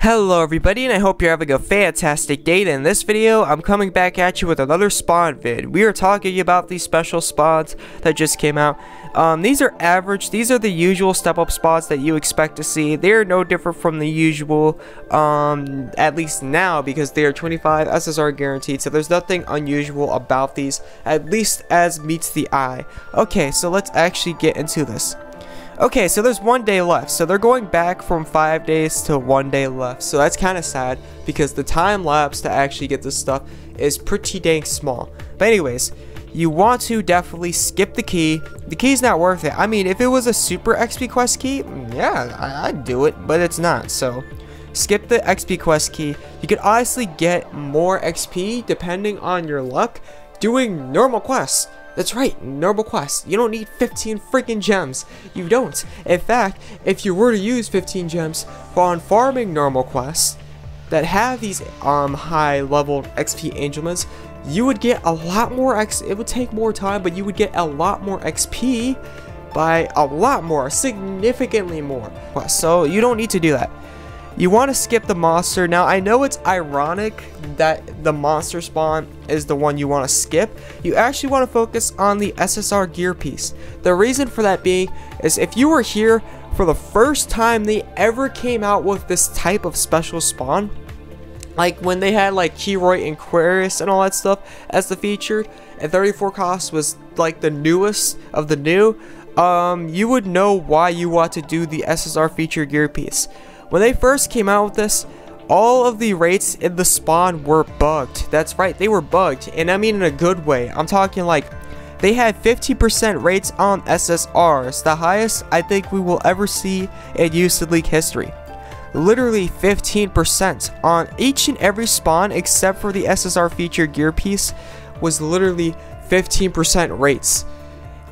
Hello everybody, and I hope you're having a fantastic day. In this video, I'm coming back at you with another spawn vid. We are talking about these special spawns that just came out. These are average. These are the usual step-up spawns that you expect to see. They are no different from the usual, at least now, because they are 25 SSR guaranteed, so there's nothing unusual about these, at least as meets the eye. Okay, so let's actually get into this. Okay, so there's 1 day left, so they're going back from 5 days to 1 day left, so that's kind of sad, because the time lapse to actually get this stuff is pretty dang small. But anyways, you want to definitely skip the key. The key's not worth it. I mean, if it was a super XP quest key, yeah, I'd do it, but it's not, so skip the XP quest key. You could honestly get more XP depending on your luck doing normal quests. That's right, normal quests. You don't need 15 freaking gems. You don't. In fact, if you were to use 15 gems on farming normal quests that have these high level XP angelments, you would get a lot more it would take more time, but you would get a lot more XP by a lot more, significantly more. So you don't need to do that. You want to skip the monster. Now, I know it's ironic that the monster spawn is the one you want to skip. You actually want to focus on the SSR gear piece. The reason for that being is if you were here for the first time they ever came out with this type of special spawn, like when they had like Keroy and Aquarius and all that stuff as the featured, and 34 cost was like the newest of the new, you would know why you want to do the SSR feature gear piece. When they first came out with this, all of the rates in the spawn were bugged. That's right, they were bugged, and I mean in a good way. I'm talking like they had 50% rates on SSRs, the highest I think we will ever see in Unison League history. Literally 15% on each and every spawn except for the SSR feature gear piece was literally 15% rates.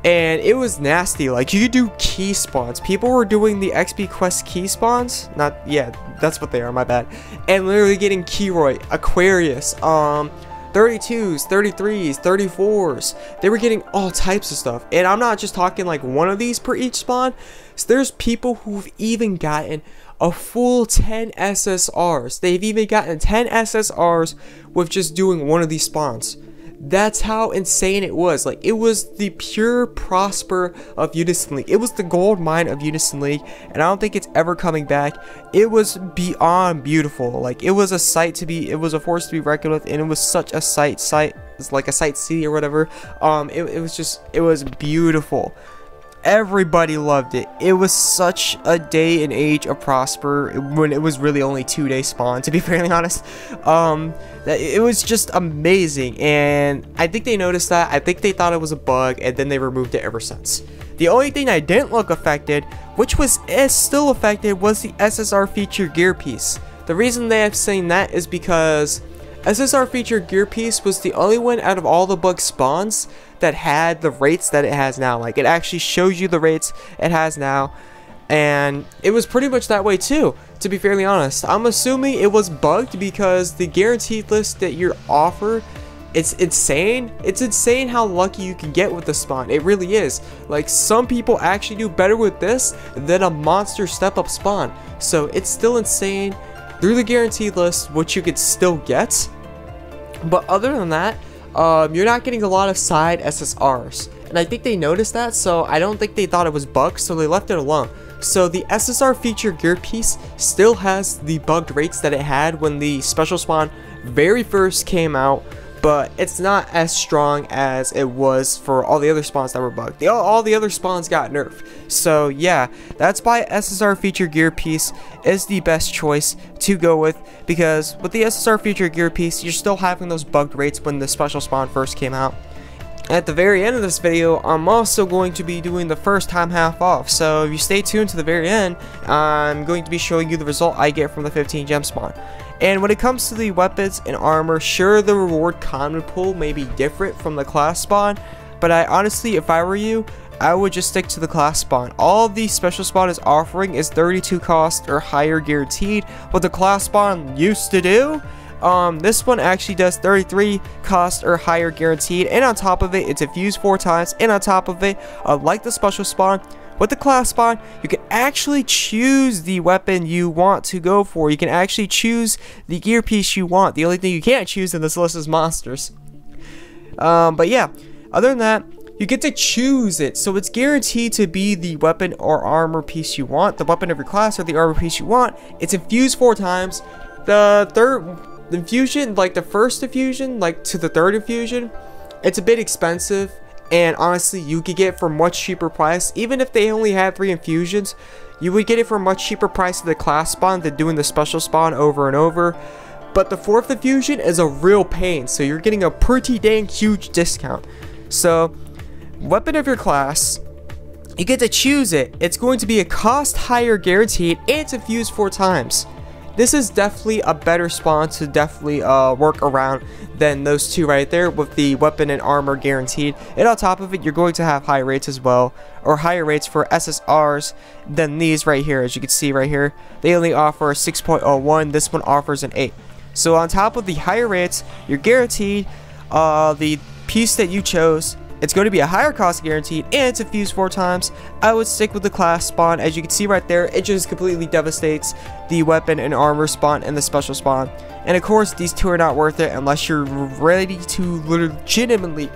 And it was nasty. Like, you could do key spawns. People were doing the XP quest key spawns. That's what they are, my bad. And literally getting Keroy, Aquarius, 32s, 33s, 34s. They were getting all types of stuff. And I'm not just talking like one of these per each spawn. So there's people who've even gotten a full 10 SSRs. They've even gotten 10 SSRs with just doing one of these spawns. That's how insane it was. Like, it was the pure prosper of Unison League. It was the gold mine of Unison League, and I don't think it's ever coming back. It was beyond beautiful. Like, it was a sight to be, it was a force to be reckoned with, and it was such a it's like a sight see or whatever. It was beautiful. Everybody loved it. It was such a day and age of prosper when it was really only 2 day spawn, to be fairly honest. It was just amazing, and I think they noticed that. I think they thought it was a bug, and then they removed it ever since. The only thing that didn't look affected, which is still affected, was the SSR feature gear piece. The reason they have seen that is because SSR feature gear piece was the only one out of all the bug spawns that had the rates that it has now. Like, it actually shows you the rates it has now, and it was pretty much that way too, to be fairly honest. I'm assuming it was bugged because the guaranteed list that you're offered, it's insane. It's insane how lucky you can get with the spawn. It really is. Like, some people actually do better with this than a monster step up spawn. So it's still insane through the guaranteed list, which you could still get. But other than that, you're not getting a lot of side SSRs, and I think they noticed that, so I don't think they thought it was bugged, so they left it alone. So the SSR feature gear piece still has the bugged rates that it had when the special spawn very first came out, but it's not as strong as it was for all the other spawns that were bugged. All the other spawns got nerfed. So yeah, that's why SSR feature gear piece is the best choice to go with, because with the SSR feature gear piece, you're still having those bugged rates when the special spawn first came out. At the very end of this video, I'm also going to be doing the first time half off, so if you stay tuned to the very end, I'm going to be showing you the result I get from the 15 gem spawn. And when it comes to the weapons and armor, sure, the reward common pool may be different from the class spawn, but I honestly, if I were you, I would just stick to the class spawn. All the special spawn is offering is 32 cost or higher guaranteed. What the class spawn used to do, this one actually does 33 cost or higher guaranteed, and on top of it, it's infused 4 times, and on top of it, like the special spawn, With the class spawn, you can actually choose the weapon you want to go for. You can actually choose the gear piece you want. The only thing you can't choose in this list is monsters. But yeah, other than that, you get to choose it, so it's guaranteed to be the weapon or armor piece you want, the weapon of your class or the armor piece you want. It's infused 4 times. The infusion, like the first infusion, like to the third infusion, it's a bit expensive, and honestly, you could get it for a much cheaper price. Even if they only had 3 infusions, you would get it for a much cheaper price to the class spawn than doing the special spawn over and over. But the 4th infusion is a real pain, so you're getting a pretty dang huge discount. So weapon of your class, you get to choose it. It's going to be a cost higher guaranteed, and it's infused 4 times. This is definitely a better spawn to definitely work around than those 2 right there with the weapon and armor guaranteed. And on top of it, you're going to have high rates as well, or higher rates for SSRs than these right here. As you can see right here, they only offer a 6.01. This one offers an 8. So on top of the higher rates, you're guaranteed the piece that you chose. It's going to be a higher cost guaranteed, and it's infused 4 times. I would stick with the class spawn. As you can see right there, it just completely devastates the weapon and armor spawn and the special spawn. And of course, these 2 are not worth it unless you're ready to legitimately,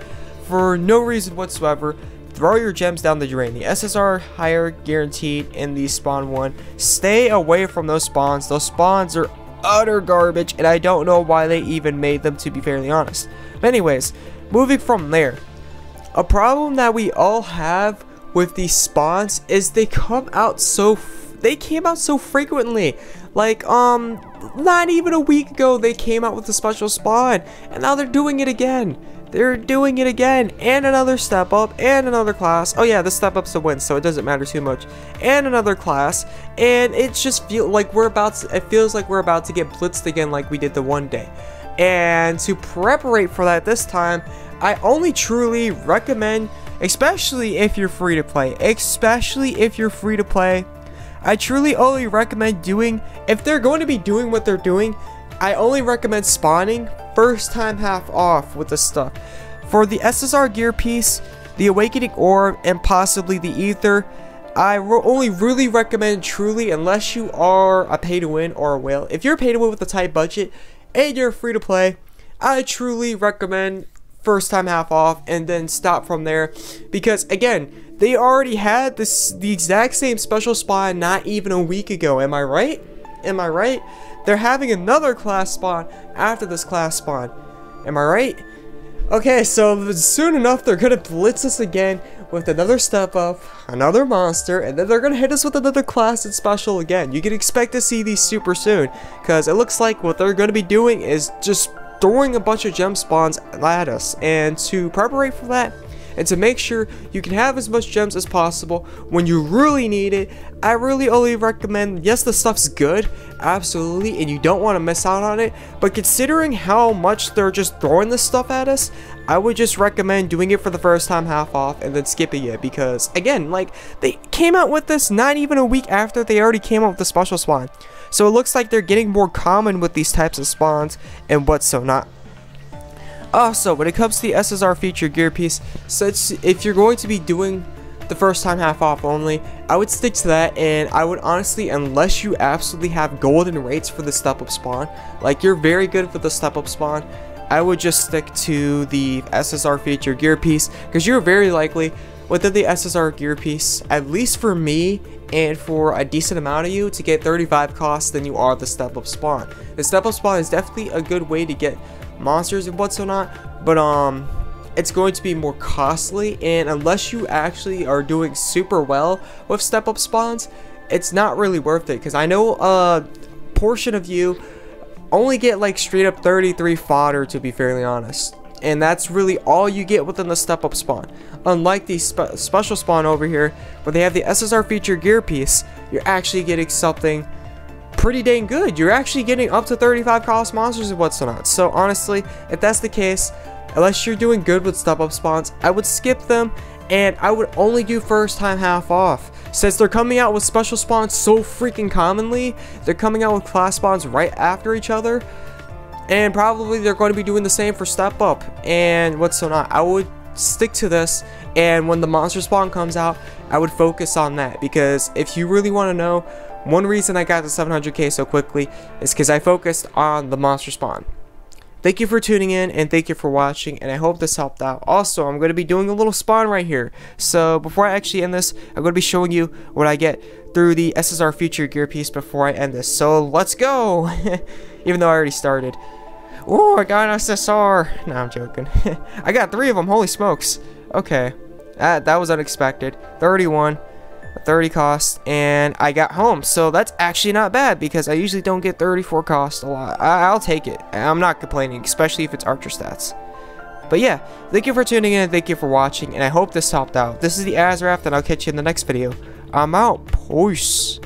for no reason whatsoever, throw your gems down the drain. The SSR higher guaranteed in the spawn 1. Stay away from those spawns. Those spawns are utter garbage, and I don't know why they even made them, to be fairly honest. But anyways, moving from there, a problem that we all have with these spawns is they came out so frequently. Like not even a week ago they came out with a special spawn, and now they're doing it again. They're doing it again, and another step up, and another class. Oh yeah, the step up's a win, so it doesn't matter too much. And another class, and it just feels like it feels like we're about to get blitzed again, like we did the one day. And to prepare for that this time, I only truly recommend, especially if you're free to play, I truly only recommend doing, if they're going to be doing what they're doing, I only recommend spawning first time half off with this stuff. For the SSR gear piece, the Awakening Orb, and possibly the Ether, I only really recommend truly, unless you are a pay to win or a whale. If you're pay to win with a tight budget and you're free to play, I truly recommend first time half off and then stop from there, because again, they already had the exact same special spawn not even a week ago. Am I right? They're having another class spawn after this class spawn. Am I right? Okay, so soon enough they're gonna blitz us again with another step up, another monster, and then they're gonna hit us with another class and special again. You can expect to see these super soon, because it looks like what they're gonna be doing is just throwing a bunch of gem spawns at us. And to prepare for that, and to make sure you can have as much gems as possible when you really need it, I really only recommend, yes, the stuff's good, absolutely, and you don't want to miss out on it, but considering how much they're just throwing this stuff at us, I would just recommend doing it for the first time half off and then skipping it, because again, like, they came out with this not even a week after they already came out with the special spawn. So it looks like they're getting more common with these types of spawns and what's so not. Also, when it comes to the SSR feature gear piece, since if you're going to be doing the first time half off only, I would stick to that, and I would honestly, unless you absolutely have golden rates for the step up spawn, like you're very good for the step up spawn, I would just stick to the SSR feature gear piece, because you're very likely within the SSR gear piece, at least for me and for a decent amount of you, to get 35 costs than you are the step up spawn. The step up spawn is definitely a good way to get monsters and what's so not, but it's going to be more costly, and unless you actually are doing super well with step up spawns, it's not really worth it, because I know a portion of you only get like straight up 33 fodder, to be fairly honest, and that's really all you get within the step up spawn. Unlike the special spawn over here where they have the SSR feature gear piece, you're actually getting something pretty dang good. You're actually getting up to 35 cost monsters and what's not. So honestly, if that's the case, unless you're doing good with step up spawns, I would skip them, and I would only do first time half off. Since they're coming out with special spawns so freaking commonly, they're coming out with class spawns right after each other, and probably they're going to be doing the same for step up and what's so not. I would stick to this and when the monster spawn comes out, I would focus on that, because if you really want to know, one reason I got to 700k so quickly is because I focused on the monster spawn. Thank you for tuning in, and thank you for watching, and I hope this helped out. Also, I'm going to be doing a little spawn right here. So before I actually end this, I'm going to be showing you what I get through the SSR feature gear piece before I end this. So let's go! Even though I already started. Oh, I got an SSR! No, I'm joking. I got 3 of them, holy smokes. Okay, that was unexpected. 31. 30 cost, and I got home, so that's actually not bad, because I usually don't get 34 cost a lot. I'll take it. I'm not complaining, especially if it's archer stats. But yeah, thank you for tuning in, thank you for watching, and I hope this helped out. This is the AzureWrath, and I'll catch you in the next video. I'm out. Peace.